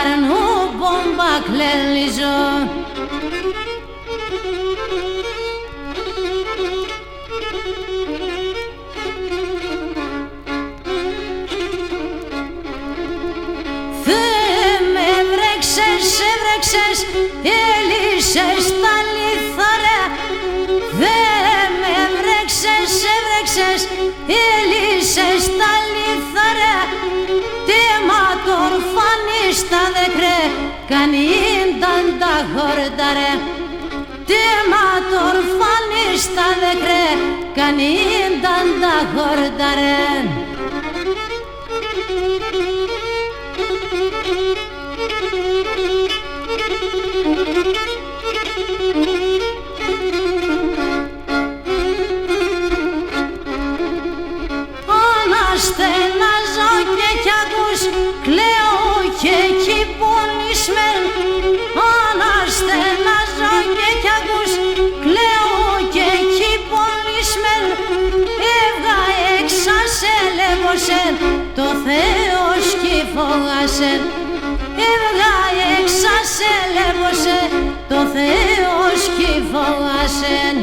καρνού μπόμπα κλέλιζω. Έβρεξες, έλυσες τα λιθαρά. Δε με έβρεξες, έλυσες τα λιθαρά. Τι μα το ορφάνι στα δεκρέ, κανίνταν τα χορταρέ. Τι μα το ορφάνι στα δεκρέ, κανίνταν τα χορταρέ. Αναστενάζω και κι ακούς, κλαίω και κι πονισμέν. Αναστενάζω και κι ακούς, κλαίω και κι πονισμέν. Έβγα έξα σε λεβωσεν, το Θεός κι φόγασεν. Έβγα έξα σε λεβωσεν, το Θεός κι φόγασεν.